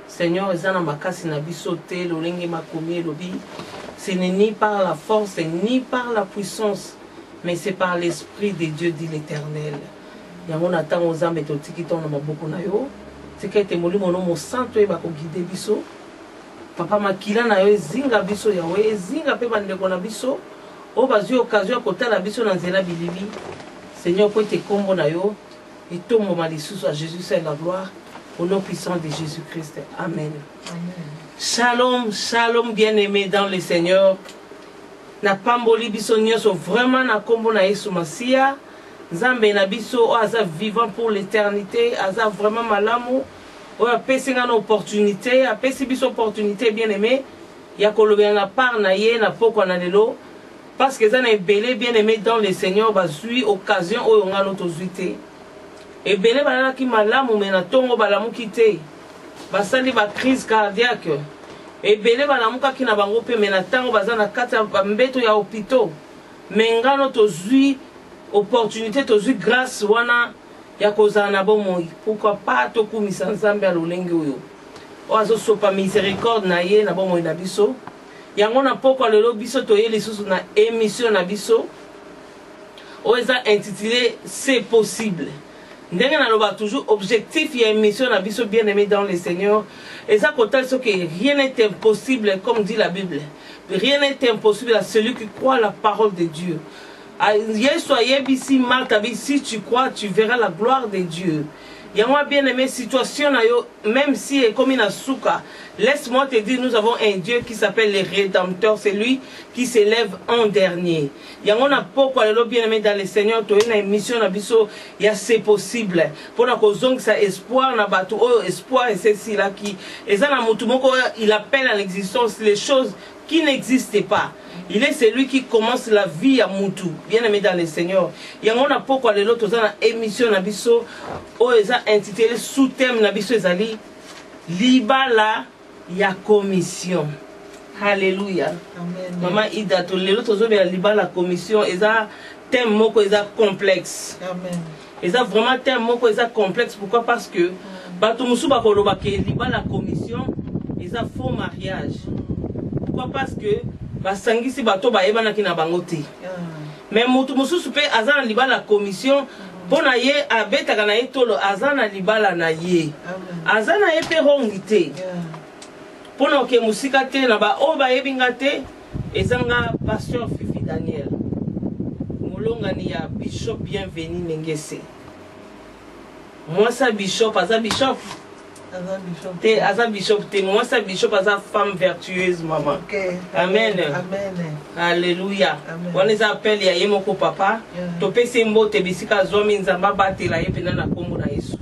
Seigneur, ezana makasi na biso te lolenge makomi lobi. Ce n'est ni par la force ni par la puissance, mais c'est par l'esprit de Dieu, dit l'Éternel. Yango na tango zambe to tiki ton na maboko na yo. Tika ete molimo no mo santo eba ko guider biso. Papa makila na yo ezinga biso yawe, ezinga pe bandeko na biso. O bazui occasion kotala biso na nzela bilibi. Seigneur, pour te kombo na yo, et tombe malisusu à Jésus, c'est la gloire. Au nom puissant de Jésus-Christ. Amen. Amen. Shalom, shalom, bien-aimés dans le Seigneur. Na pamboli biso nyonso vraiment na kombo na Yesu Masia. Nzambe na biso o aza vivant pour l'éternité, aza vraiment malamu. O apesi nga na opportunité, apesi biso opportunité bien-aimé. Ya kolobela na part na ye na poko na lelo. Parce que ça na ebele bien-aimé dans le Seigneur bazui occasion oyo nga no tozui te. Ebele balaki malamu me na tongo balamuki te. Basali ba crise cardiaque. Ebele balamukaki na bango pe me na tango baza na kati ya mbeto ya hôpital. Me nga no tozui opportunité, tozui grâce wana ya kozala na bomoi. Pourquoi pas tokumisa Nzambe ya lolenge oyo. O azosopa miséricorde na ye na bomoi na biso. Yango na poko lelo biso toye lisusu na émission na biso. O eza intitulé C'est possible. Ndenge na loba toujours objectif ya émission na biso bien-aimé dans le Seigneur. Eza kotal so que rien n'est impossible comme dit la Bible. Rien n'est impossible à celui qui croit la parole de Dieu. Si tu crois, tu verras la gloire de Dieu. Yango bien-aimé situation na yo, même si est comme une souka, laisse-moi te dire, nous avons un Dieu qui s'appelle le Rédempteur, c'est lui qui s'élève en dernier. Yango na poko lelo bien-aimé dans le Seigneur, to une émission na biso, ya c'est possible. Pour na kozong sa espoir na batu, oh espoir et c'est là qui, et ça na mutu moko il appelle à l'existence les choses qui n'existent pas. Il est celui qui commence la vie à Moutou, bien aimé dans le Seigneur. Il y a un pourquoi les autres dans émission Nabiso, où ils ont intitulé sous thème Nabiso Ezali, Libala ya commission. Alléluia. Amen. Maman Ida, tous les autres ont Libala commission, ils ont thème moko, ils ont complexe. Amen. Ils ont vraiment thème moko, ils ont complexe. Pourquoi? Parce que Batumusu Bakoloba ke Libala commission, ils ont faux mariage. Pourquoi? Parce que basangisi bato bayebana ki na bango te. Mais mutu mususu pe azana libala commission pona ye abetaka na ye tolo azana libala na ye. Azana ye pe hongi te. Pona ke musika te na ba o bayebinga te ezanga pasteur Fifi Daniel. Molonga ni ya bishop bienvenu Nengese. Moi ça bishop aza bishop. Aza bishop te moi ça bishop aza femme vertueuse maman. Okay. Amen. Amen. Alléluia. On les appelle ya yemoko papa. To pese mbote bisika zomi nzamba batela ye pena na kombo na Yesu.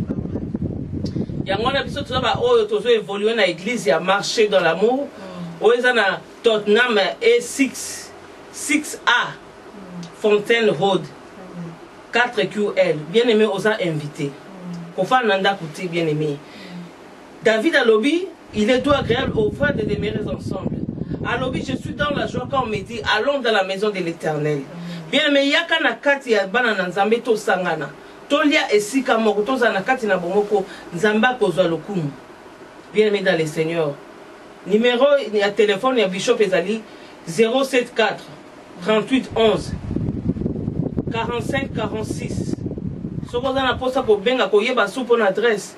Yango na biso to ba oyo tozo évoluer na église ya marcher dans l'amour. Oyo na Tottenham E6A Fontaine Road 4QL. Bien aimé osa invité. Kofa nanda kuti bien aimé. David à lobby, il est doux agréable aux frères de demeurer ensemble. À lobby, je suis dans la joie quand on me dit allons dans la maison de l'Éternel. Bien mais yaka na kati ya bana na nzambe to sangana. Tolia esika moko to za na kati na bomoko nzamba kozwa lokumu. Bien aimé dans le Seigneur. Numéro ya téléphone ya Bishop Ezali 074 38 11 45 46. Soko za na posa ko benga ko yeba supo na adresse.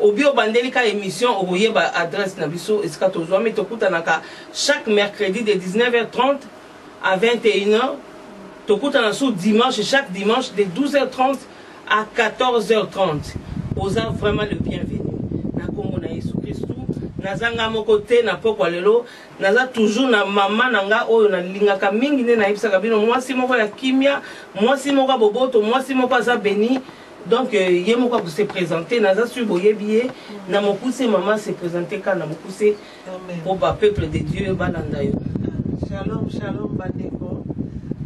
Obio bandeli ka émission oboyeba adresse na biso eskato zoami tokuta naka chaque mercredi de 19h30 à 21h tokuta na sou dimanche chaque dimanche de 12h30 à 14h30 oza vraiment le bienvenu na kombo na Yesu Christu nazanga moko te na poko lelo naza toujours na mama nanga oyo na lingaka mingi ne na yebisaka bino mwasi moko ya kimia mwasi moko boboto mwasi moko aza beni. Donc, il y a beaucoup qui se présenter. Naza suboye biye. Na mokuse maman se présenter quand na mokuse. Pour le peuple de Dieu balandayo. Shalom, shalom bandeko.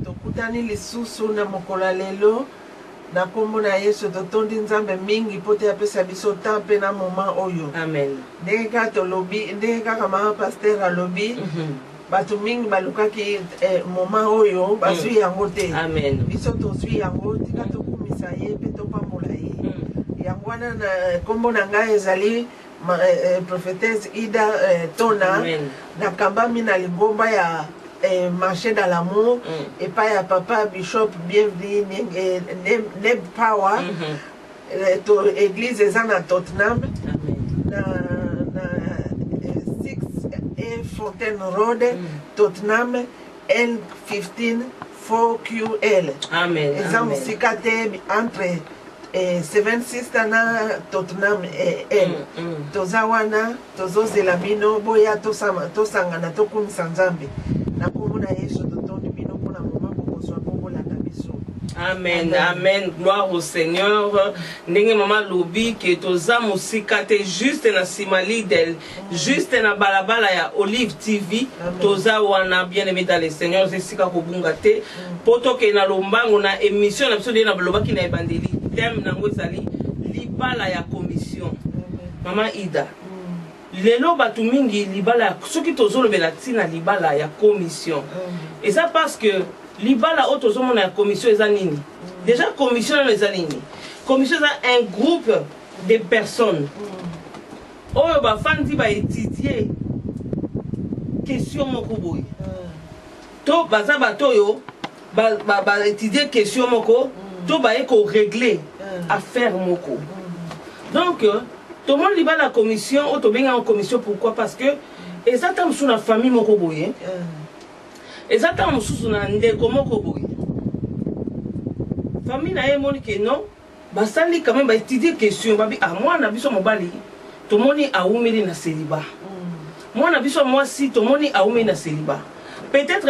Tokutani lisusu na mokola lelo. Na kombo na Yesu totondi nzambe mingi pote apesa biso tampe na moment oyo. Amen. Ndenge kaka lobby, ndenge kaka mama pasteur a lobby. Batu mingi balukaki moment oyo bazui yango te. Amen. Biso tozui yango tika tokumisa ye pe topambola ye. Yango wana na kombo na ngai ezali prophétesse Ida Tona nakambami na lingomba ya marché dans l'amour et pas ya papa bishop bienvenue Neb Power église eza na Tottenham na 6 Fontaine Road Tottenham N15 4QL. Amen. Eza musika te entre 76 na Tottenham N. Toza wana tozozela bino boya tosangana tokumisa Nzambe na komona Yesu totondi bino mpona moma bokozwa bobolanda biso. Amen, amen, gloire au Seigneur. Ndenge mama lobi ke toza musika te juste na Simali del, juste na balabala ya Olive TV. Toza wana bien aimé dans le Seigneur, zesika kobunga te. Poto ke na lombango na émission na biso de na lobaki na ebandeli. Thème nango ezali libala ya commission. Mama Ida. Lelo batu mingi libala soki tozolobela tina libala ya commission. Et ça parce que libala autozomona ya commission eza nini? Déjà commission eza nini? Commission eza un groupe de personnes. Oyo ba fandi ba étudier question moko boy. To baza batoyo ba étudier question moko, to ba eko régler affaire moko. Donc tout le monde libala la commission, ou to benga en commission pourquoi? Parce que exactement sous la famille moko boy. Exactement sous na ndeko moko boy. Famille na yemoni que non, ba sali quand même ba étudier question ba bi à moi na biso mobali. To moni a umeli na célibat. Moi na biso moi si to moni a umeli na célibat. Peut-être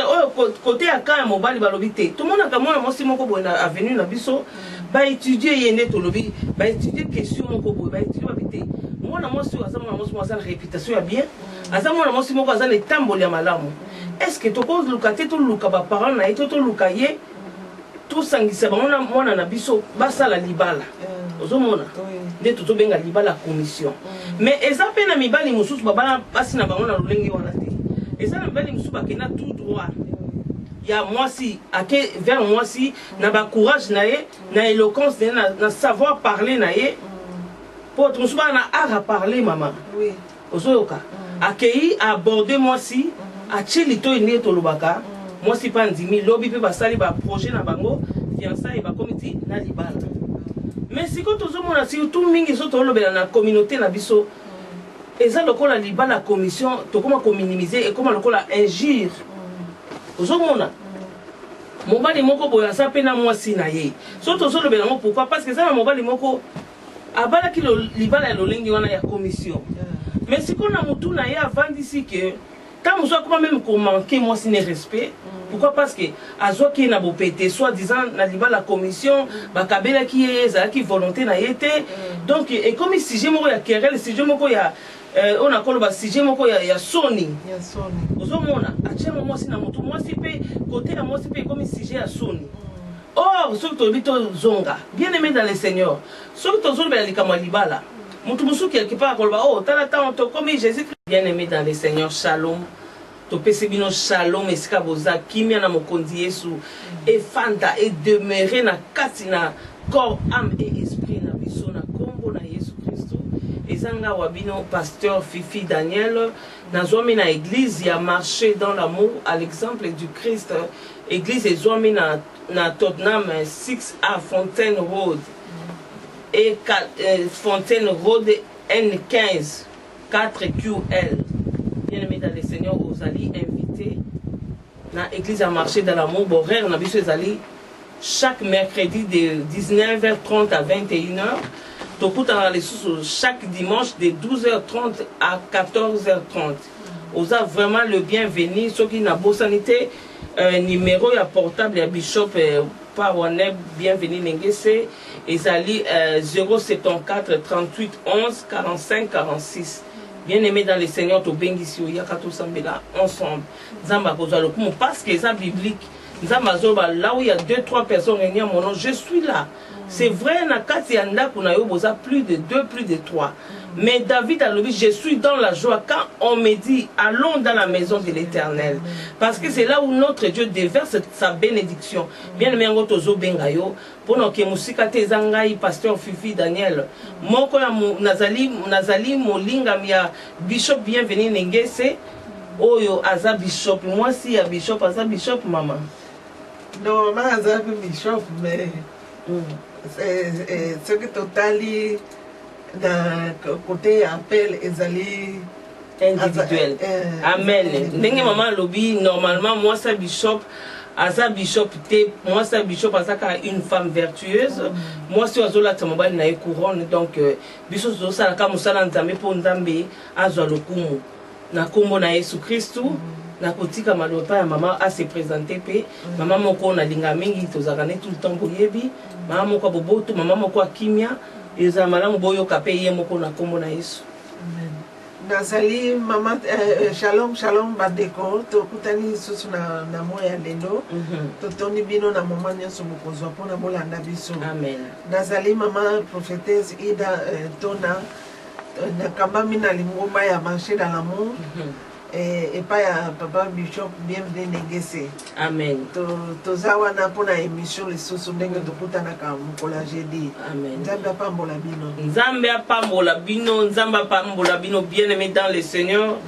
côté à quand mobali ba lobité. Tout le monde a moi moi si moko boy na avenue na biso ba étudier yende to lobi, ba étudier question moko boy, ba étudier ba bité. Moi na moi si azama na moi ça réputation ya bien. Azama na moi si moko azana tamboli ya malamu. Est-ce que tu causes lucate tout luka ba parents na eto to lukaye tout sangisa ba mona na biso basa la libala. Ozomona. Nde to benga libala commission. Mais eza pe na mibali mususu baba basi na bango na lulengi wana te. Eza na mibali mususu bakena tout droit. Ya moi si ake vers moi si na ba courage na ye na éloquence na savoir parler na ye pour tout souvent na art à parler maman. Oui. Ozoyoka. Akei aborder moi si a chilito ine to lubaka. Moi si pas ndimi lobby pe basali ba projet na bango fiançailles ba comité na libala. Mais si quand tozomona si tout mingi so to lobela na communauté na biso eza lokola libala commission to comment minimiser et comment lokola injure. Ozomona mobali moko boya sa pe na mwasi na ye. So tozolobela ngo pourquoi? Parce que ça na mobali moko abala ki lo libala ya lolengi wana ya commission. Mais si qu'on a mutu na ye avant d'ici que quand vous avez quand même manqué moi si respect, pourquoi? Parce que azo qui na bopété soit disant na liba la commission ba kabela qui est qui volonté na yete. Donc et comme si j'ai moko ya querelle, si j'ai moko ya on a koloba si j'ai moko ya soni. Ya soni. Ozomona atia moi si na mutu moi si pe côté na moi si pe comme si j'ai ya soni. Or ce que tu bito zonga, bien aimé dans le Seigneur. Ce que tu zolba likama libala. Mutu musu quelque part koloba oh tala tanto comme Jésus bien aimé dans le Seigneur, shalom. To pesebino shalom esika boza kimia na mokondi Yesu et fanda et demeurer na katina corps, âme et esprit na biso na kombo na Yesu Christo. Ezanga wabino pasteur Fifi Daniel na zomi na église ya marché dans l'amour à l'exemple du Christ. Église ezwami na Tottenham 6A Fontaine Road et Fontaine Road N15 4QL. Bien-aimés dans le Seigneur, vous allez inviter dans l'église à marcher dans l'amour. Horaire, on a vu chaque mercredi de 19h30 à 21h. Chaque dimanche de 12h30 à 14h30. Vous avez vraiment le bienvenu. Ceux qui n'ont pas sanité, numéro portable à Bishop par Waneb, bienvenue Nengese. Ils allaient 074 38 11 45 46. Bien-aimés dans le Seigneur, to bengisi yakato sambela ensemble. Zamba kozalo parce que c'est biblique. Zamba zoba là où il y a 2-3 personnes réunies mon nom, je suis là. C'est vrai, na kati ya ndako na yo boza plus de 2, plus de 3. Mais David a dit, je suis dans la joie quand on me dit, allons dans la maison de l'Éternel. Parce que c'est là où notre Dieu déverse sa bénédiction. Bien aimé, on tozo bengayo, pour nous que musika te zangai, pasteur Fifi Daniel. Moko ya nazali molinga mia bishop bienvenue nengese. Oyo aza bishop, moi si ya bishop aza bishop maman. Non, maman aza bishop, mais ce que totali d'un côté appel ezali individuel. Amen. Ndenge maman lobby normalement moi ça bishop aza bishop te moi ça bishop aza une femme vertueuse. Moi si ozola tamobali na couronne donc bishop zo sala ka musala nzambe po nzambe azwa lokumu na kombo na Yesu Kristu. Na kotika malopa ya maman a se présenter pe maman moko na linga mingi tozakane tout le temps boyebi maman moko boboto maman moko kimia eza malamu boyo kape ye moko na kombo na Yesu. Nazali maman shalom shalom badeko to kutani susu na moya lelo to toni bino na maman nyoso bokozwa pona bolanda biso. Amen. Nazali maman prophétesse Ida Tona na kamba mina lingomba ya marché dans l'amour. Et pas ya papa bishop bienvenue nengese. Amen. Tozawa na pona émission les soso ndenge tokutana ka mukola jeudi. Amen. Nzambe apambola bino. Nzambe apambola bino, Nzambe apambola bino bien aimé dans le Seigneur.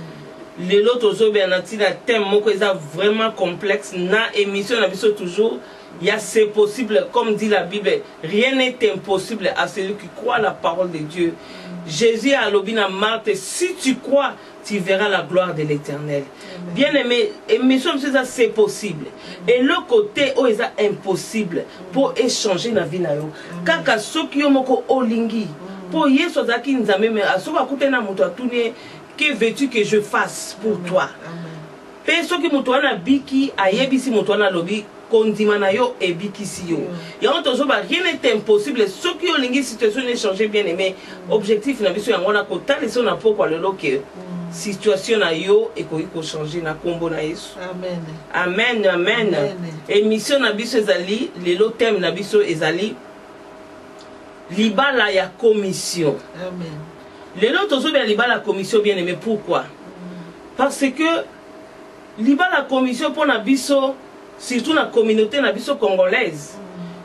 Lelo tozo be anatina thème moko eza vraiment complexe na émission na biso toujours. Il y a c'est possible comme dit la Bible, rien n'est impossible à celui qui croit la parole de Dieu. Jésus a l'obina Marthe, si tu crois, tu verras la gloire de l'Éternel. Bien aimé, émission c'est possible. Et le côté où c'est impossible pour échanger la vie na yo. Kaka soki yo moko olingi pour yeso zaki nzambe me asoka kutena muto atune que veux-tu que je fasse pour toi. Pe soki muto wana biki ayebisi muto wana lobi kondimana yo ebikisi yo. Yango tozo ba rien n'est impossible soki olingi situation échanger bien aimé. Objectif na biso yango na kotala so na poko lelo ke situation na yo ekoki ko changer na kombo na Yesu. Amen. Amen, amen. Émission na biso ezali lelo thème na biso ezali libala ya commission. Amen. Lelo tozo bien libala commission bien aimé pourquoi? Parce que libala commission pour na biso surtout la communauté na biso congolaise.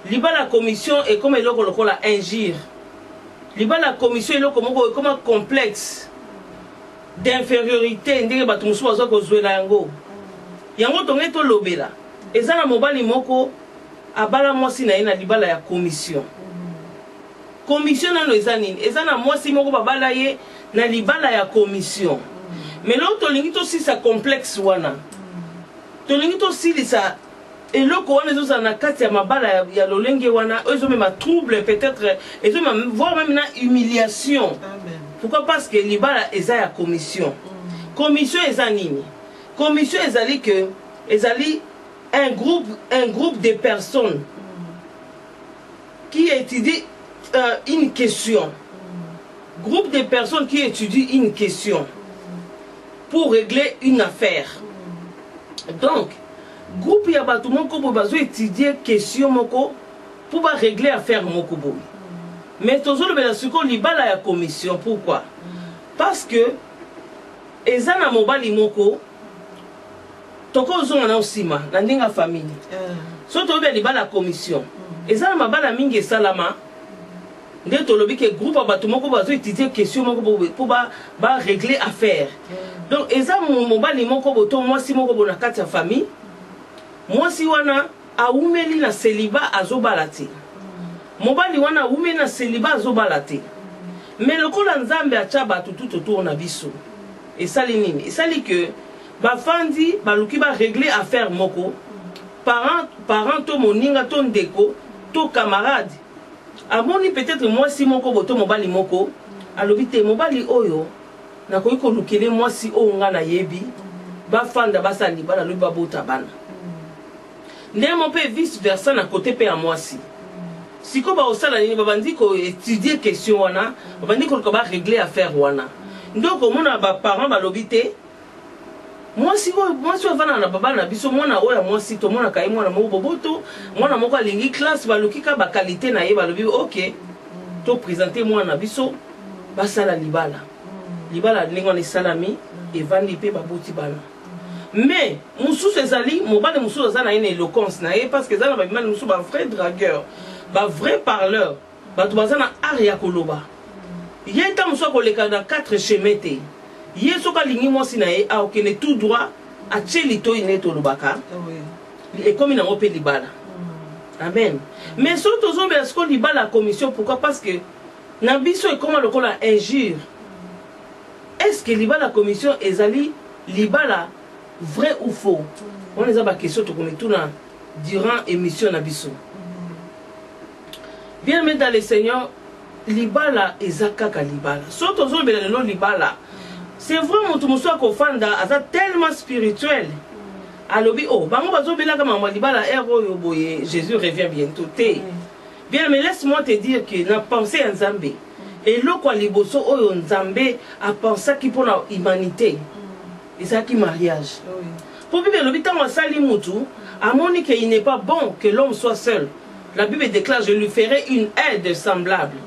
Libala commission est comme eloko lokola injure. Libala commission est comme un complexe d'infériorité ndenge bato musu bazo kozwela yango. Yango tonge to lobela. Eza na mobali moko abala mwasi na ye na libala ya commission. Commission na no eza nini? Eza na mwasi moko babala ye na libala ya commission. Mais là tolingi to si sa complexe wana. Tolingi to si sa eloko wana ezo na kati ya mabala ya lolenge wana ezo même trouble peut-être ezo même voire même na humiliation. Amen. Pourquoi? Parce que libala eza ya commission. Commission eza nini? Commission ezali que ezali un groupe de personnes qui étudient une question. Groupe de personnes qui étudient une question pour régler une affaire. Donc groupe ya bato moko bo bazo étudier question moko pour ba régler affaire moko bo. Mais toujours le suko libala ya commission. Pourquoi? Parce que eza na mobali moko toko zonga na osima na ndinga famille. So to be libala commission. Eza na mabala mingi salama. Nde to lobi ke groupe ya bato moko bazo étudier question moko pour ba régler affaire. Donc eza mobali moko boto mwasi moko bona kati ya famille. Mwasi wana aumeli na célibat azobalati. Mobali wana aumeli na célibat azobalati. Mais lokola nzambe acha bato tout autour na biso. Et sali nini? Et sali que ba fandi baluki ba régler affaire moko. Parent to moninga to ndeko to camarade. Amoni peut-être mwasi moko boto mobali moko. Alobi te mobali oyo na koyi ko lukele mwasi o nga na yebi. Ba fanda basali bana lobi ba bota bana. Néanmoins, vice versa na côté pe à moi si. Si ko ba osala ni babandi ko étudier question wana, babandi ko ba régler affaire wana. Donc au mona ba parents ba lobité. moi si vana na baba na biso mwana oya moi si to mwana kai mwana mo boboto mwana moko alingi classe balukika ba qualité na ye balobi OK to présenter mwana biso basala libala libala ndenge on salami et vandi pe baboti bana mais mususu ezali mobale mususu azana une éloquence na ye parce que ezana ba mibali mususu ba vrai dragueur ba vrai parleur bato bazana art ya koloba ye ta mususu koleka na 4 chemins te ye soka lingi mwasi na ye aokende tout droit atie litoi ne tolobaka ekomi nango mpe libala amen mais so tozombela siko libala ya commission pourquoi parce que na biso ekoma lokola injure est-ce que libala ya commission ezali libala vrai ou faux on eza baquestion tokomituna durant émission na biso bien mais dans le Seigneur libala eza kaka libala so tozombela lelo libala c'est vrai mon muso akofanda aza tellement spirituel alobi oh bango bazobela kama mwa libala oyo boye Jésus revient bientôt te bien mais laisse-moi te dire que na pensée ya Nzambe eloko liboso oyo Nzambe a pensé ki pour la humanité ezaki mariage pour Bible alobi tango asali mutu amoni que il n'est pas bon que l'homme soit seul. La Bible déclare je lui ferai une aide semblable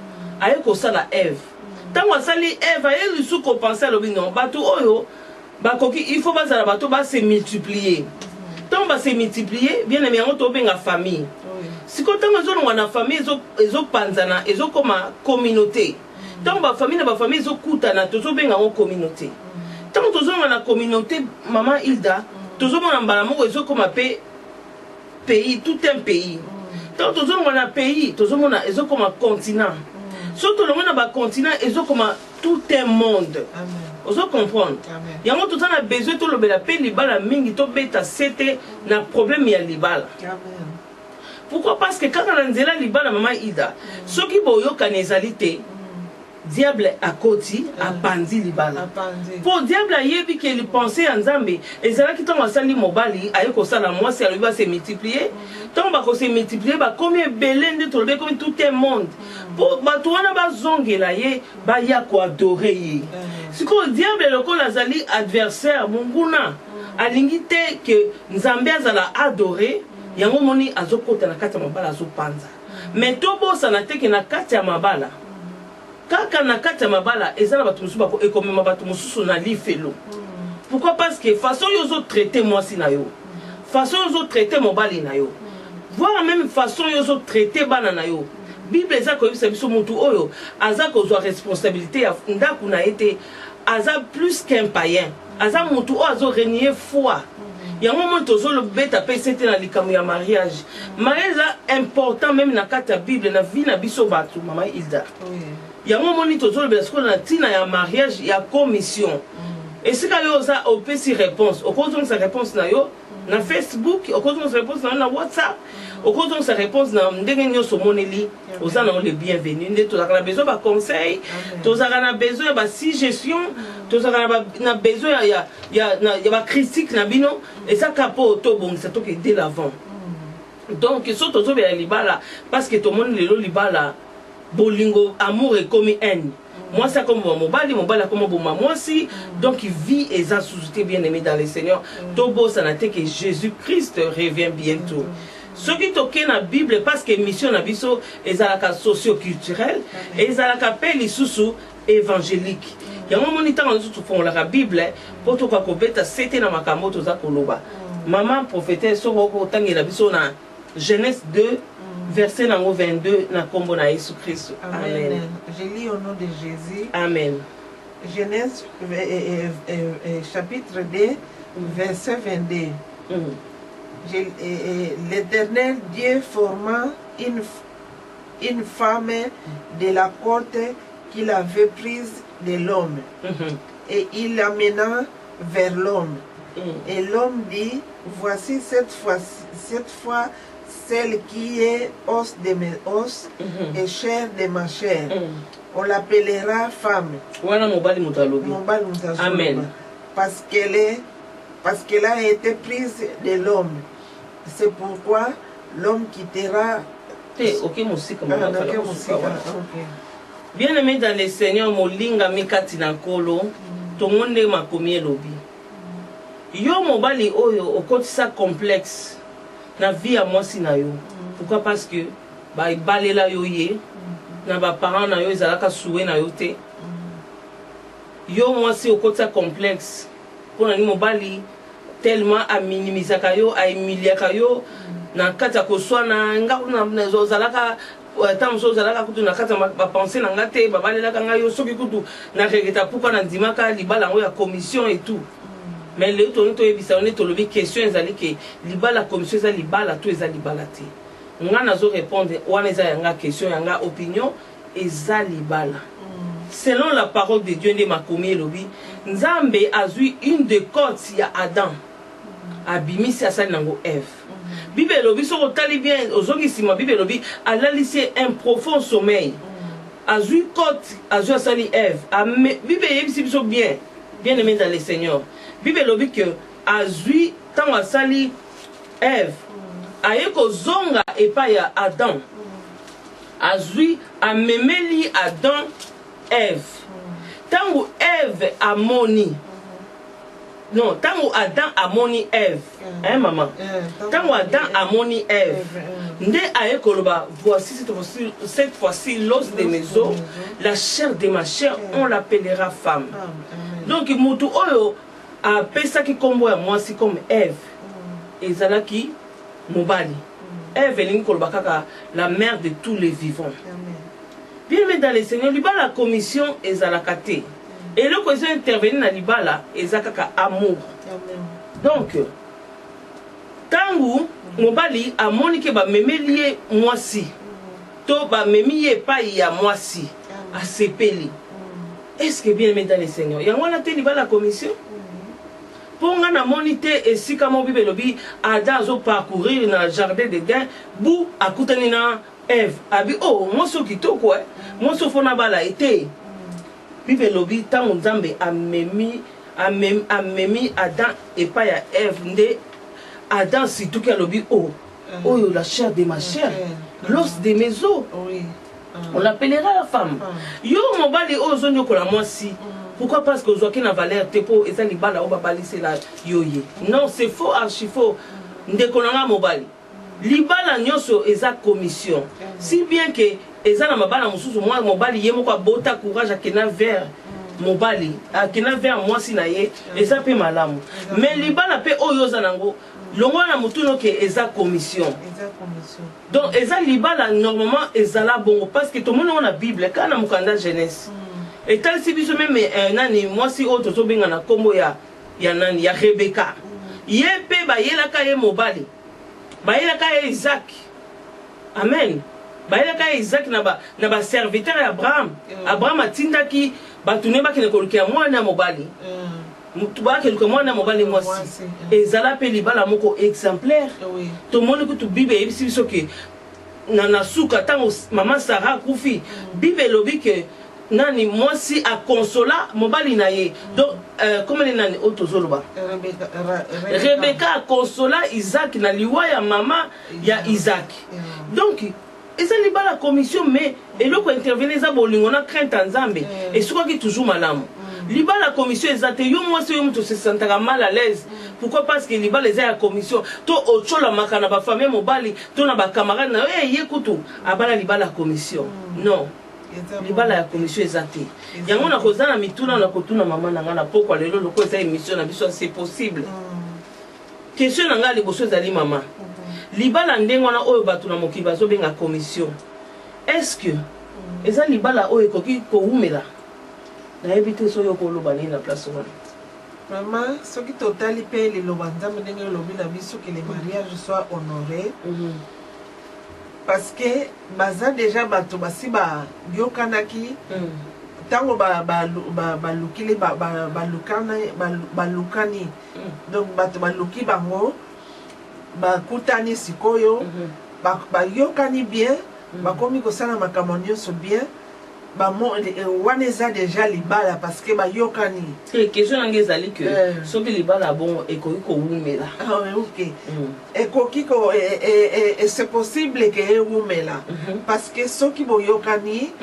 aye kosala Ève. Tango asali Ève aye lusu ko penser alobi non bato oyo bakoki il faut bazala bato ba se multiplier. Tango ba se multiplier bien aimé on to benga famille. Siko tango ezolongwa na famille ezo panzana ezo koma communauté. Tango ba famille ezo kutana tozo benga on communauté. Tango tozolongwa na communauté maman Hilda tozo mona mbala moko ezo koma pe pays tout un pays. Tango tozolongwa na pays tozo mona ezo koma continent. Surtout le monde a continent et comme tout un monde. Vous comprenez? Il y a tout un besoin de le paix libala mingi to beta c'était na problème ya libala. Pourquoi? Parce que quand on a nzela libala maman Ida, ceux qui boyo kanezalité diable à côté a bandi libala. Pour diable a yebi que il pensait en Zambie et c'est là qui tombe sali mobali ayo ko sala moi c'est lui va se multiplier. Tant ba ko se multiplier ba combien belende de trouver comme tout un monde. Pour batouana ba zongela ye ba ya ko adorer ye. Si ko diable le ko lazali adversaire munguna alingite que Nzambe azala adorer yango moni azokota na kati ya mabala azopanza. Mais tobo sana teke na kati ya mabala. Kaka na kati ya mabala ezala bato mususu bako ekomema bato mususu na lifelo. Pourquoi? Parce que façon yozo traiter moi si na yo. Façon yozo traiter mobali na yo. Voir même façon yozo traiter bana na yo. Bible eza ko yebisa biso mutu oyo aza kozwa responsabilité ya ndaku na été aza plus qu'un païen. Aza mutu oyo azo renier foi. Yango mo tozo le beta pe c'était na likamu ya mariage. Mariage important même na kati ya Bible na vie na biso batu mama Hilda. Yango moni tozo le besko na tina ya mariage ya commission. Et si ka yo za opesi réponse, okozonga sa réponse na yo na Facebook, okozonga sa réponse na WhatsApp, okozonga sa réponse na ndenge nyoso moneli, ozana le bienvenu. Nde tozaka na besoin ba conseil, tozaka na besoin ba suggestion, tozaka na besoin ya ba critique na bino et ça kapo to bongisa to ke dès l'avant. Donc so tozo be libala parce que tout le monde lelo libala bolingo amour et comme haine. Moi ça comme mobali comme moi aussi donc il vit et ça sous bien aimé dans le Seigneur. Tobo ça n'a été que Jésus-Christ revient bientôt. Ce qui toque na Bible parce que mission na biso ezalaka socio-culturel et ezalaka pe lisusu évangélique. Il y a un moment où nous font la Bible pour tout quoi beta c'était na makambo to za koloba. Maman prophétesse so ko tangela biso na Genèse 2 verset 22 na kombo na Jésus Christ. Amen. Je lis au nom de Jésus. Amen. Genèse chapitre 2 verset 22. L'Éternel Dieu forma une femme de la côte qu'il avait prise de l'homme et il l'amena vers l'homme. Et l'homme dit, voici cette fois celle qui est os de mes os et chair de ma chair. On l'appellera femme. Amen. Parce qu'elle a été prise de l'homme. C'est pourquoi l'homme quittera. Bien aimé dans le Seigneur, molinga mikati na kolo, to monde makomi elobi. yo mobali oyo okotisa complexe na vie ya mwasi na yo. Pourquoi? Parce que balela yo ye na baparents na yo ezalaka souhait na yo te. Yo mwasi okotisa complexe mpona ni mobali tellement aminimisaka yo aemiliaka yo na kati ya koswana nga ozalaka tant mosusu ozalaka kutu na kati ya bapense na nga te babalelaka ngai yo soki kutu na regreta pourquoi na ndimaka libala yango ya commission et tout. Mais leo toni toyebisa one tolobi question ezali ke libala commission eza libala to eza libala te. Nga nazo répondre wana eza yanga question yanga opinion eza libala. Selon la parole de Dieu nde makomi elobi Nzambe azui une de côtes ya Adam abimisi asali nango Ève. Bible elobi soko tali bien ozongisima Bible elobi alalisi un profond sommeil. Azui côte azui asali Ève. Bible yebisi biso bien aimé dans le Seigneur. Bible elobi que azui tant asali Ève aye kozonga epai ya Adam. Azui amemeli Adam Ève. Tango Ève amoni. Non, tango Adam amoni Ève. Hein maman? Tango Adam amoni Ève. Nde aye koloba, voici cette fois-ci l'os de mes os, la chair de ma chair, on l'appellera femme. Donc mutu oyo a pesaki kombo ya mwasi comme Ève. Ezalaki mobali. Ève elingi koloba kaka la mère de tous les vivants. Bien aimé dans le Seigneur, libala commission ezalaka te. Et le question intervenir dans libala ezalaka amour. Donc tangu mobali amoni ke ba memelié mwasi. To ba memiye pa ya mwasi a sepeli. Est-ce que bien aimé dans le Seigneur, yango na te libala commission? Pour nga na monité et si comme Bible lobi Adam zo parcourir dans le jardin d'Éden, bou akutani na Ève abi oh moi so kitoko moi so fona bala été Bible lobi tango Nzambe amemi Adam et pas ya Ève nde Adam surtout que lobi oh oh la chair de ma chair l'os de mes os on l'appellera la femme yo mobali oh zonyo ko la mwasi. Pourquoi? Parce que aujourd'hui na valeur te po eza libala o babalisi la yoye. Non, c'est faux, archi faux. Ndekonanga mobali. Libala nyonso eza commission. Si bien que eza na mabala mususu moi mobali ye moko bota courage akena vers mobali, akena vers moi si na ye, eza pe malamu. Mais libala pe oyo zanango longo na mutuno ke eza commission. Donc eza libala normalement ezala bongo parce que tout le monde na Bible kana mukanda jeunesse. Et tel si biso même nani moi si autre to benga na kombo ya nani ya Rebecca. Ye pe ba yelaka ye mobali. Ba yelaka ye Isaac. Amen. Ba yelaka ye Isaac na ba serviteur ya Abraham. Abraham atindaki batune ba kene kolukia mwana mobali. Mutu ba kene mwana mobali mwasi. Ezala pe libala moko exemplaire. To moni ku tu Bible yebisi biso ke na suka tango maman Sarah kufi. Bible lobi ke nani mwasi a consola mobali na ye. Donc comment les nani otozoloba Rebecca a consola Isaac na liwa ya mama ya Isaac. Donc eza libala commission mais eloko intervenir za bolingo na crainte Nzambe et soki ki toujours malamu. Libala commission ezate yo mwasi yo muto se sentaka mal à l'aise. Pourquoi? Parce que libala eza ya commission to ochola makana ba famille mobali to na ba camarade na ye kutu abala libala commission. Non. Libala ya commission ezate. Yango na kozana mituna na kotuna mama na ngana pokwa lelo loko eza émission na biso c'est possible. Question na ngala liboso ezali mama. Libala ndengo na oyo batu na moki bazo benga commission. Est-ce que eza libala oyo koki ko umela? Na ebite so yo ko loba ni na place wana. Maman, ce qui totali pe le loba Nzambe ndenge lobi na biso que les mariages soient honorés. Parce que baza déjà bato basi ba yokanaki tango balukili balukani donc bato baluki bango bakutani sikoyo bayokani bien bakomi kosala makambo nyonso bien wana eza déjà libala parce que bayokani question nange ezali que soki libala bon ekoki kowumela ekoki c'est possible ke ewumela parce que soki boyokani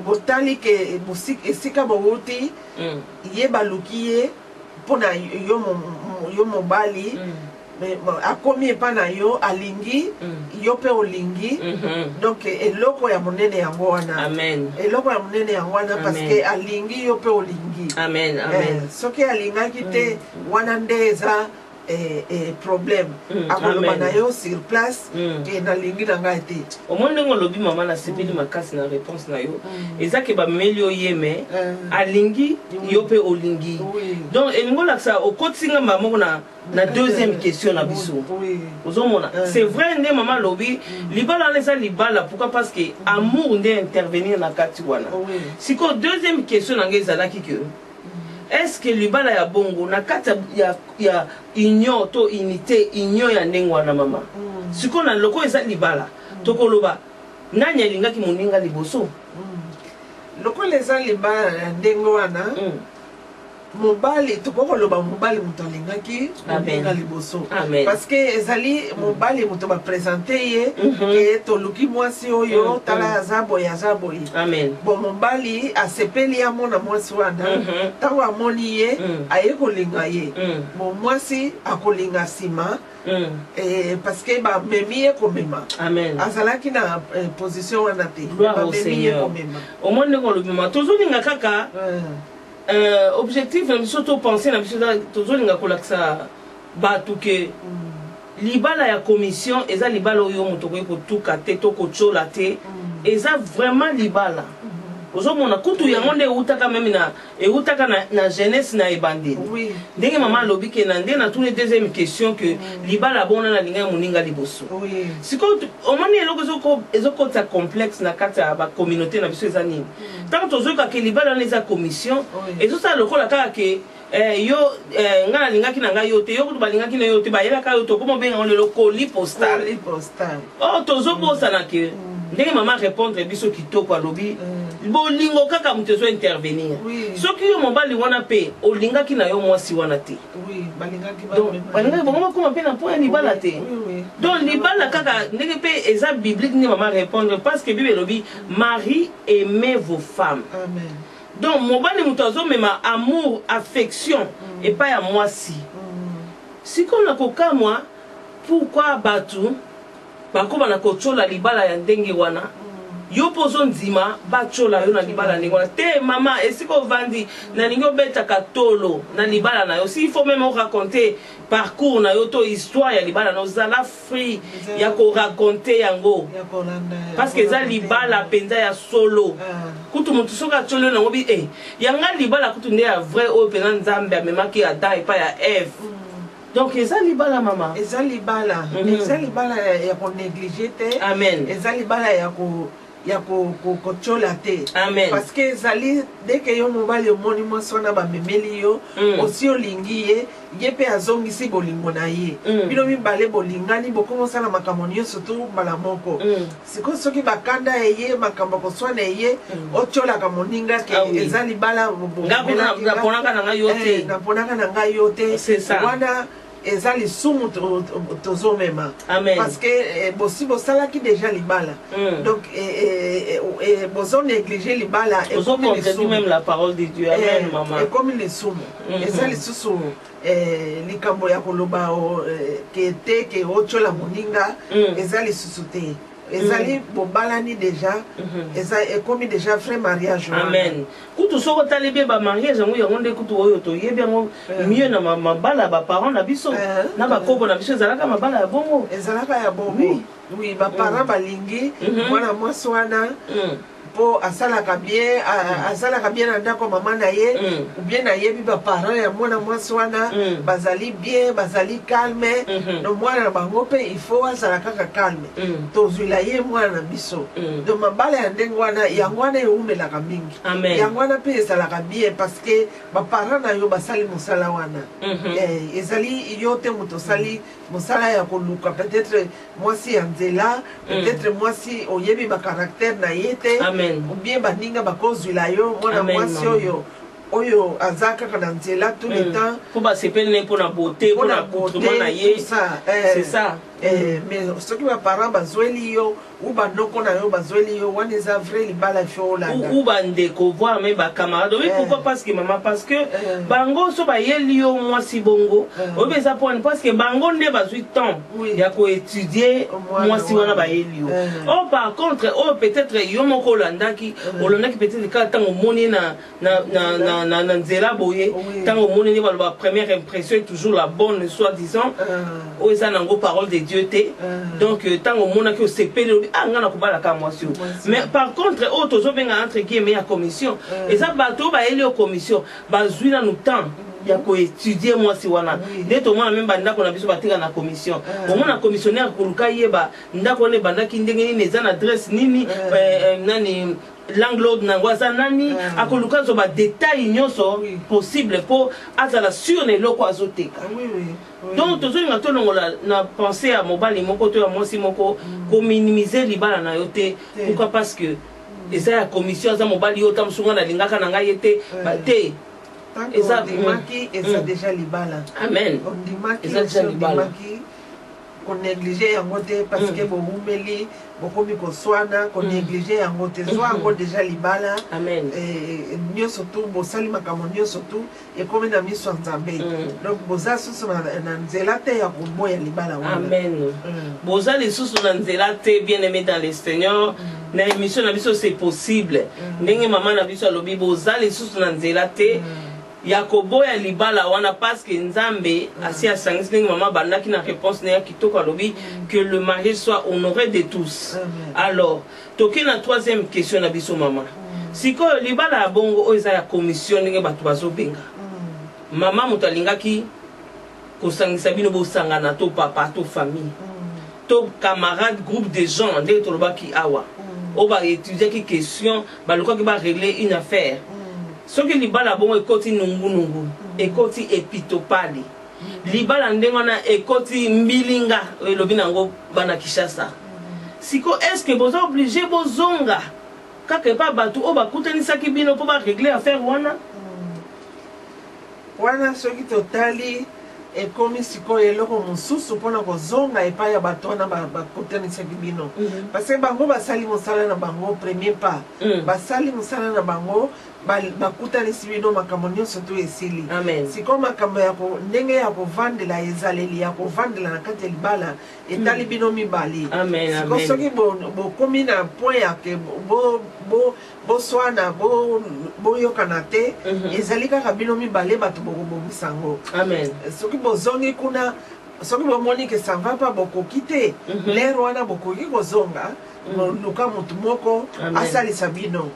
botali ke esika bowuti ye baluki ye pona yo mobali akomi epa na yo alingi yo pe olingi donc eloko ya monene yango wana amen eloko ya monene yango wana parce que alingi yo pe olingi amen amen soki alingaki te wana nde eza problème akoloba na yo sur place ke nalingi na ngai te omoi ndenge olobi mama nasepeli makasi na réponse na yo eza ke bameli yo ye me alingi yo mpe olingi donc elingi olakisa okotisinga moko na deuxième question na biso ozomona c'est vrai nde mama alobi libala wana eza libala pourquoi parce que amour nde intervenir na kati wana sikoyo deuxième question na ngai ezalaki ke est-ce que libala ya bongo na kati ya union to unité union ya ndenge wana mama sikoyo na loko eza libala tokoloba nani alingaki moninga liboso lokola eza libala ya ndenge wana mobali tokoloba mobali moto alingaki moninga liboso parce que ezali mobali moto bapresente ye ke toluki mwasi oyo tala aza boye bon mobali asepeli amona mwasi wana ntango amoni ye aye kolinga ye bon mwasi akolinga nsima parce que bamemi ye komema azalaki na position wana te bamemi ye komema omoi ndenge olobima tozolinga kaka objectif na biso to penser na biso tozolinga kolakisa bato ke libala ya commission eza libala oyo moto koki kotuka te to kotyola te eza vraiment libala ozomona kutu yango nde eutaka na jeunesse na ebandeli ndenge mama alobi ke na nde na tuni deuxième question ke libala bona na linga ya moninga liboso sikoyo omoni eloko ezokota complexe na kati ya bacommunauté na biso eza nini ntango tozoyoka ke libala wana eza commission ezosala lokola kaka ke yo nga nalingaki na ngai yo te yo kutu balingaki na yo te bayelaka yo to komo benga lelo colis postal tozobosana ke ndenge mama répondre biso kitoko alobi bolingo kaka moto ezo intervenir soki yo mobali wana mpe olingaki na yo mwasi wana te balingaki bongo bakoma mpe na point ya libala te donc libala kaka ndenge mpe eza biblique nde mama répondre parce que bible elobi mari aimez vos femmes donc mobali moto azomema amour affection epai ya mwasi sikoyo na kokamwa pourquoi bato bakoba na kotyola libala ya ndenge wana yo pozo ndima batyola yo na libala ndenge wana te mama esika ovandi nalingi obetaka tolo na libala na yo si il faut même raconter parcours na yo to histoire ya libala na ozala free ya koraconte yango parce que eza libala mpenza ya solo kutu motu soki atyola yo nango bi yanga libala kutu nde ya vrai oyo mpenza nzambe amemaki adam epai ya eve donc eza libala mama eza libala ya konéglige te eza libala ya kotyola te parce que ezali deke yo mobali omoni mwasi wana bamemeli yo osi olingi ye ye mpe azongisi bolingo na ye bino mibale bolingani bokomosala makambo nyonso tu mbala moko sikoyo soki bakanda eye makambo akoswana eye otyolaka moninga ke eza libala naponaka na ngai yo te wana eza lisumu tozomema parce que bosi bosalaki déjà libala donc bozonéglige libala ekomi lisumu eza lisusu likambo ya koloba ke te ke otyola moninga eza lisusu te ezali bobalani déjà eza ekomi déjà vrai mariage amen kutu soko otali bien bamariage yango nde kutu oyo toyebi yango mieux na mabala ya baparent na biso na bakoko na biso ezalaka mabala ya bongo ezalaka ya bongo oui baparent balingi mwana mwasi wana po asalaka bien na ndako mama na ye ou bien nayebi baparent ya mwana mwasi wana bazali bien bazali calme no mwana na bango mpe il faut azala kaka calme tozwila ye mwana na biso donc mabala ya ndenge wana yango wana eumelaka mingi yango wana mpe ezalaka bien parce que baparent na yo basali mosala wana ezali yo te moto osali mosala ya koluka peut-être mwasi ya nzela peut-être mwasi oyebi bacaractère na ye te ou bien baninga bakozwila yo mwana mwasi oyo aza kaka na nzela tout le temps po basepeli ne mpona beauté mpona accoutrement na ye c'est ça mais soki baparent bazweli yo Uba noko na yo bazweli yo wana eza vrai libala fio olanda uba ndeko voir même ba camarade oui pourquoi parce que maman parce que bango so ba yeli yo mwasi bongo obe za point parce que bango nde bazwi temps ya ko étudier mwasi wana ba yeli yo oh par contre oh peut-être yo moko olandaki peut-être ka tango moni na nzela boye tango moni ni ba première impression est toujours la bonne soi-disant oh eza nango parole de Dieu te donc tango mona ki o sepele ngana kubala ka mwasi mais par contre auto zo benga entre guillemets ya commission et ça bato ba eli o commission bazwi na nous temps ya ko étudier mwasi wana nde to mona même banda ko na biso batika na commission au moins na commissionnaire kuluka yeba ndako ne banda ki ndenge ni neza na adresse nini nani l'anglode nangwaza nani akoluka zo ba détail nyonso possible pour azala sur ne loko azoteka donc tozo nga to na penser à mobali moko to ya mwasi moko ko minimiser libala na yote pourquoi parce que eza ya commission za mobali yo tamsunga na lingaka na ngai yete ba te eza dimaki eza déjà libala amen on dimaki eza déjà libala qu'on négliger yango te parce que bomumeli bokomi koswana qu'on négliger yango te zo yango déjà libala amen nyonso tu bosali makambo nyonso tu ekomi na miso ya Nzambe donc boza susu na nzela te ya koboya libala wana amen boza lisusu na nzela te bien aimé dans le Seigneur na émission na biso c'est possible ndenge mama na biso alobi boza lisusu na nzela te Yakobo ya libala wana parce que Nzambe asi asangisi ndenge mama bandaki na réponse na kitoko alobi que le mariage soit honoré de tous. Alors toki na troisième question na biso mama siko libala ya bongo oyo eza ya commission ndenge bato bazobenga mama moto alingaki kosangisa bino bosangana to papa to famille to camarade groupe de gens ndenge tolobaki awa oyo baétudiaki question balukaki barégler une affaire soki libala bongo ekoti nungu ekoti epitopali libala ndenge wana ekoti mbilinga elobi nango bana Kishasa siko est-ce que boza obligé bozonga kaka pa bato oyo bakutanisaki bino mpo barégler affaire wana soki totali ekomi sikoyo eloko mosusu mpona kozonga epai ya bato wana bakutanisaki bino parce que bango basali mosala na bango premier pas basali mosala na bango bakutanisi bino makambo nyonso to esili sikoyo makambo ya ndenge ya kovandela ezaleli ya kovandela na kati ya libala etali bino mibale sikoyo soki bokomi na point yake boswana boyokana te ezali kaka bino mibale bato bokobongisa yango soki bozongi kuna soki bomoni ke ça va pas bokoki te lere wana bokoki kozonga luka mutu moko asalisa bino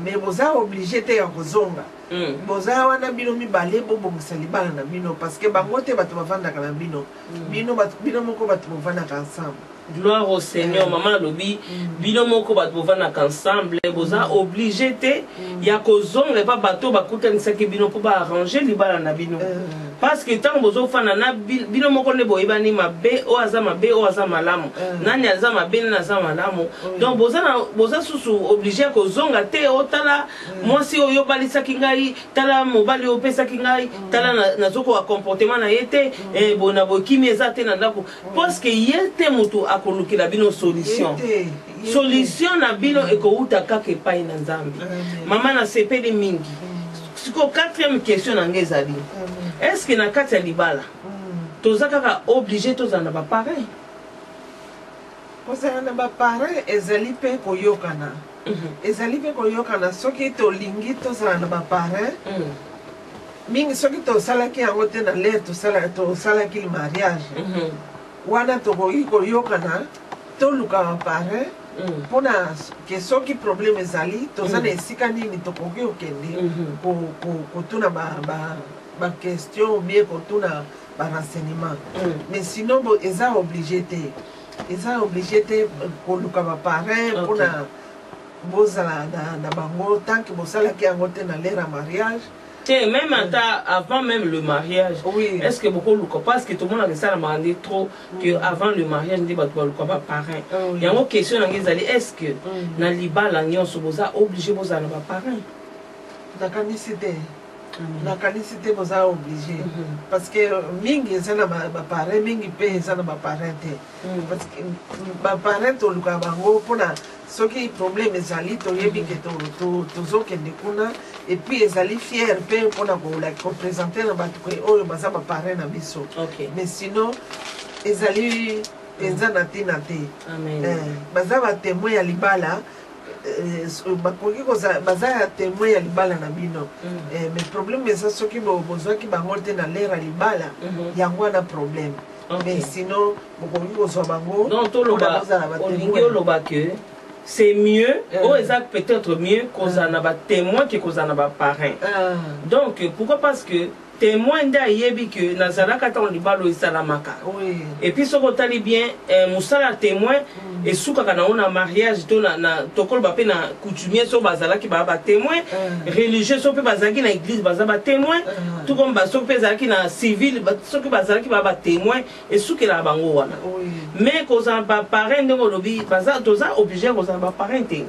mais boza obligé te ya kozonga boza wana bino mibale bobongisa libala na bino parce que bango te bato bavandaka na bino bino moko bato bovandaka ensemble. Gloire au Seigneur, maman lobi, bino moko bat bovana ensemble, boza obligé te ya kozonga pa bato bakutanisa ke bino po ba arranger libala na bino. Parce que tant bozo fana na bino moko ne boyebani mabe o azama be o azama malamu. Nani azama be na azama malamu. Donc boza susu obligé kozonga te o tala mwasi oyo balisaki ngai, tala mobali o pesaki ngai, tala nazoko wa comportement na yete bona bokimi ezate na ndako parce que yete mutu akolukila bino solution na bino ekouta kaka epai na Nzambe. Mama na sepeli mingi siko quatrième question na ngezali est-ce que na kati ya libala toza kaka obligé tozala na bapareil kozala na bapareil ezali mpe koyokana ezali mpe koyokana soki tolingi tozala na bapareil mingi soki tosalaki yango te na lere tosalaki le mariage wana tokoki koyokana toluka bapareil mpona ke soki problème ezali toza na esika nini tokoki okende kotuna baquestion obie kotuna barenseignement mais sinon eza obligé te koluka bapareil mpona bozala na bango tant que bosalaki yango te na lere ya mariage. Même avant même le mariage, est-ce que beaucoup le comprennent? Parce que tout le monde a ça demandé trop que avant le mariage, on dit bah tu vas le comprendre pareil. Il y a une question dans les allées, est-ce que dans l'Iba l'agnon se posa obligé de aller parrain? D'accord, c'était. nakanisi te boza obligé parce que mingi eza na baparent mingi mpe eza na baparent te parce que baparent toluka bango mpona soki problème ezali toyebi ke tozokende kuna epuis ezali fiere mpe mpona koprésente na bato oyo baza baparent na biso mais sinon ezali penza na ntina te baza batémoin ya libala bakoki baza ya témoin ya libala na bino mais problème eza soki bozwaki bango te na lere ya libala yango wana problème mais sinon bokoki kozwa bango olingi oloba ke c'est mieux ou exact peut-être mieux kozala na batémoin ke kozala na baparrain donc pourquoi parce que témoin nde ayebi ke nazalaka ntango libala oyo esalamaka et puis soki otali bien mosala témoin esukaka nango na mariage to tokoloba mpe na coutumier soki bazalaki baa batémoin religieux soki mpe bazalaki na église baza batémoin tout comme soki mpe ezalaki na civile soki bazalaki baa batémoin esukelaka bango wana mais kozala baparrain ndenge olobi toza obligé kozala baparrain te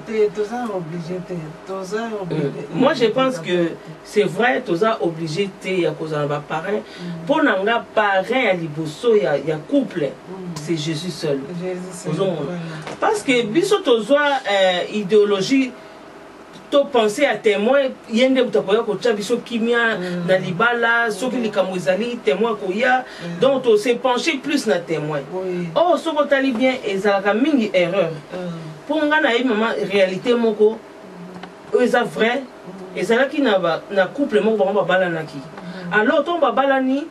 moi je pense que c'est vrai toza obligé te ya kozala baparrain mpo na nga parrain ya liboso ya couple c'est Jésus seul parce que biso tozwa idéologie to penser à témoin yende butakoya kotia biso kimia na libala soki likambo ezali témoin koya donc to se pencher plus na témoin oh soko tali bien ezalaka mingi erreur pour nga na maman réalité moko eza vrai ezalaki na couple moko bango babalanaki alors to babalani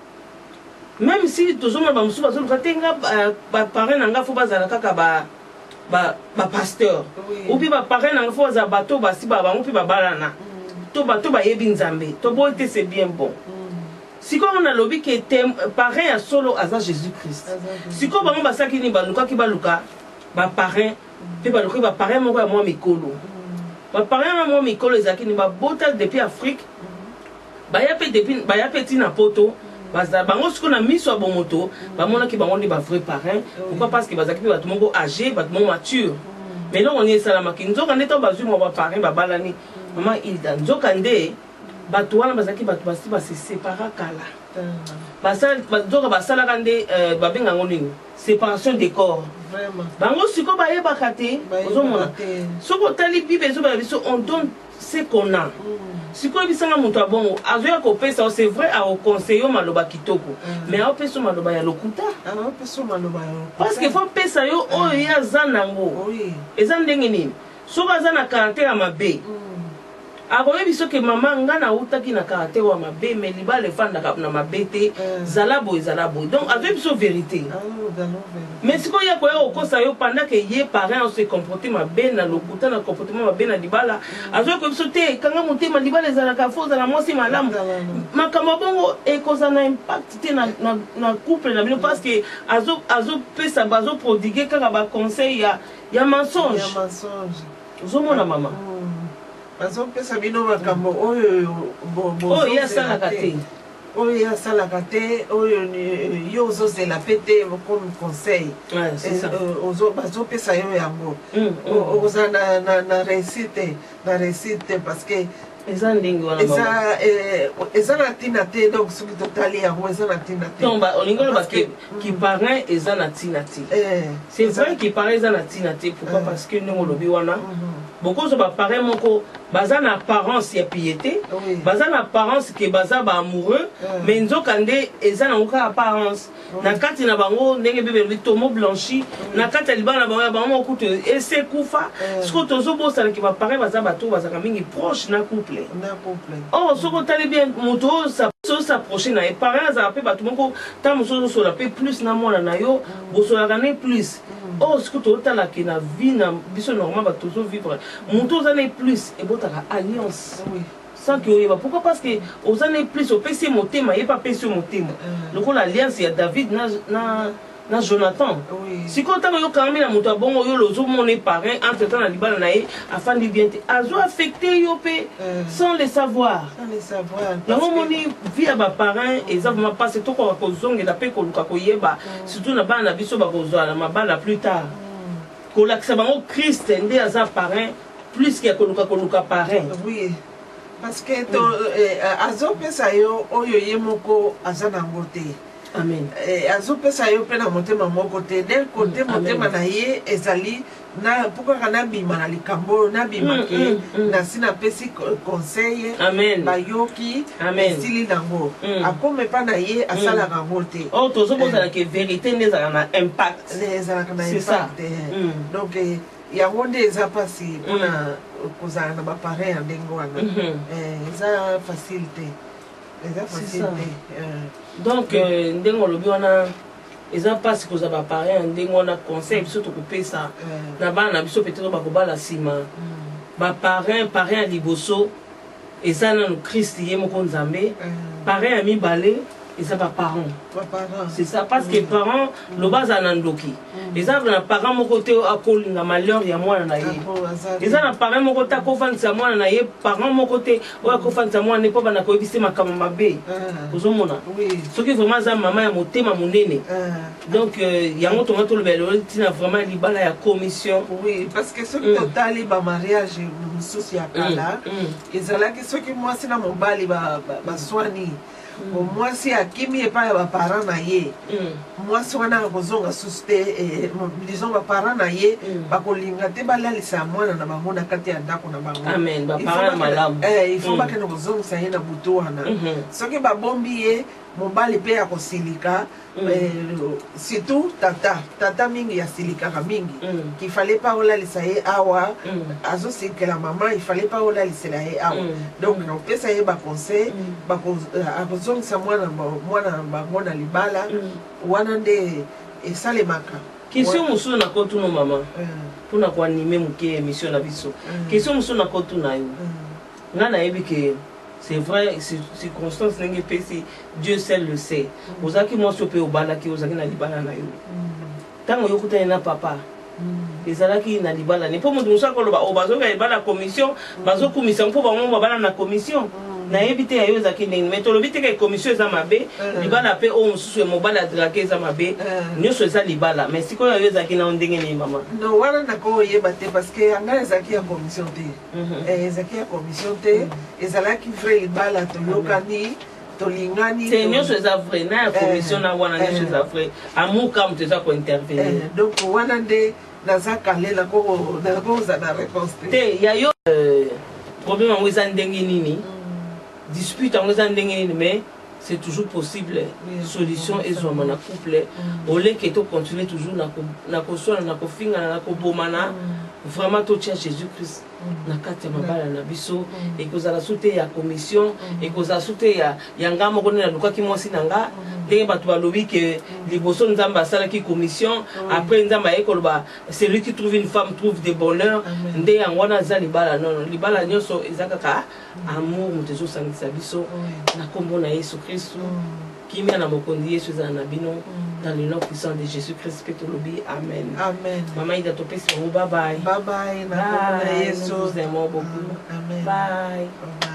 même si tozomona bamosusu bazoluka te nga baparrain na nga fo bazala kaka pasteur ou bien baparrain na nga fo bazala bato basi bango mpe babalana to bato bayebi nzambe to boye te c'est bien bon sikoyo nalobi ke parrain ya solo aza Jésus Christ sikoyo bango basalaki nini balukaki baluka baparrain mpe balukaki baparrain moko ya mwa mikolo baparrain ya mwa mikolo ezalaki nini babota depuis Afrique baya mpe ntina poto bango siko na miso ya bomoto bamonaki bango nde bavrai parrain pourquoi parce que bazalaki mpe bato moko âgé bato moko mature mais longo nde esalamaki nzoka nde to bazwi mwa baparrain babalani mama Hilda nzoka nde bato wana bazalaki bato basi basesepara kala nzoka basalaka nde babengango nini séparation des corps bango siko bayebaka te ozomona soki otali bible ezobala biso on donne ce qu'on a sikoyo bisanga moto ya bongo azoya kopesa c'est vrai akoconseille maloba kitoko mais aopesa maloba ya lokuta parce que fo pesa yo oyo ye aza nango eza ndenge nini soki aza na caractère ya mabe akoyebi soki mama nga nautaki na caractère ya mabe mais libala efandaka na mabe te zala boye donc azoyebi so vérité mais sikoyo ya koya kokosa yo pendant que ye parent se comporter mabe na lokuta na comportement mabe na libala azoya koyebi so te kanga motema libala ezalaka fo ozala mwasi malamu makambo bongo ekozala na impact te na couple na bino parce que azopesa bazoprodiguer kaka baconseil ya mensonge ozomona mama bazopesa bino makambo oyo yasalaka te oyo yo ozozela mpe te comme conseil bazopesa yo yango ozala na réussite te parce que eza ndenge wana eza na ntina te donc soki totali yango eza na ntina te olingi oloba kiparrain eza na ntina te c'est vrai kiparrain eza na ntina te pourquoi parce que ndenge olobi wana bokozwa baparrain moko baza na apparence ya piété baza na apparence ke baza baamoureux mais nzoka nde eza nango kaka apparence na kati na bango ndenge mpe belobi tomo blanchi na kati ya libala na bango ya bango moko kutu ese kufa siko tozobosanaki baparrain baza bato bazalaka mingi proche na couple or soki otali bien moto oyo s'approcher na ye parrain azala mpe bato moko ntango mosusu ozosola mpe plus na mwana na yo bosolaka ne plus or siko tozotalaki na vie na biso normal bato tozovivre moto oza ne plus ebotaka alliance sans que oyeba pourquoi parce que oza ne plus opesi ye motema ye mpe apesi yo motema lokola alliance ya David na Jonathan sikoyo ntango yokanga na moto ya bongo oyo ozomona parrain entre temps na libala na ye afandi bien te azo affecté yo mpe sans le savoir yango omoni vie ya baparrain eza vraimen mpasi tokoka kozongela mpe koluka koyeba surtout na bana na biso bakozwala mabala plus tard kolakisa bango Christ nde aza parrain plus ke koluka parrain parce que azopesa yo oyo ye moko aza nango te. Amen. Azopesa yo pe na motema moko te. Del côté motema na ye ezali na pourquoi kana bima na likambo na bima ke na sina pesi conseil bayoki sili nango akome pa na ye asala nango te. Oh tozo bozala ke vérité nezala na impact. Nezala na impact. Donc yango nde eza pasi mpona kozala na bapareil ya ndenge wana eza facile te. Eza facile te. Donc ndenge olobi wana eza pasi kozala bapareil ya ndenge wana conseil biso tokopesa na bana na biso peut-être bakobala nsima bapareil ya liboso eza nanu Christ ye moko Nzambe. Pareil ya mibale eza baparents. C'est ça parce que parents loba za nandoki eza na parent moko te akolinga malheur ya mwana na ye eza na parent moko te akofandisa mwana na ye parent moko te oyo akofandisa mwana mpo bana koyebisa makambo mabe ozomona soki vraiment za mama ya motema monene donc yango tonga tolobela tina vraiment libala ya commission. Oui parce que soki totali ba mariage mosusu ya kala ezalaki soki mwasi na mobali baswani mwasi akimi epai ya baparent na ye mwasi wana akozonga susu te disons baparent na ye bakolinga te balalisa mwana na bango na kati ya ndako na bango. Il faut bakende kozongisa ye na butu wana soki babombi ye mobali mpe ya kosilika surtout tata mingi ya silikaka mingi kifale pa olalisa ye awa azosikela mama ifale pa olalisela ye awa donc opesa ye baconseil akozongisa mwana bango na libala wana nde esalemaka. Question mosusu na kotuna mama mpona koanime moke émission na biso question mosusu na kotuna yo nga nayebi ke c'est vrai, circonstance n'est pas si Dieu seul le sait. Vous avez qui moi sur au balaki, vous avez na libala na yo. Tant que vous na papa, les alaki na libala. Ne pas me dire ça que le bazo va la commission, bazo commission pour vraiment va na commission. Na éviter à yo zaki ne mais to le vite que commission za mabe, libala pe o mususu mobala drake za mabe, nyoso za libala. Mais si ko yo zaki na ndenge ni mama. No wana na ko yebate parce que anga zaki ya commission te. Zaki ya commission te, ezalaki vrai libala to yokani. C'est mieux que ça vrai, na commission na wana mieux que ça vrai. Amour comme tu dois intervenir. Donc wana nde naza kale la ko za na réponse. Te ya yo problème en weza ndenge nini? Dispute en weza ndenge nini mais c'est toujours possible. Solution et zo na couple. Ole que to continuer toujours na ko so na ko finga na ko bomana. Vraiment tout tient Jésus-Christ. Na kati ya mabala na biso ekozala sute ya commission ekozala sute ya yanga moko na luka ki mwasi nanga ndenge bato balobi ke liboso nzambe asalaki commission après nzambe ayekoloba celui qui trouve une femme trouve de bonheur nde yango wana za libala non libala nyonso ezakaka amour moto ezosangisa biso na kombo na Yesu Kristo kimia na mokondi Yesu ezala na bino dans le nom puissant de Jésus-Christ que tu l'obis. Amen. Amen. Maman, il a topé sur vous. Bye bye. Bye bye. Bye. Nous vous aimons beaucoup. Amen. Bye. Bye.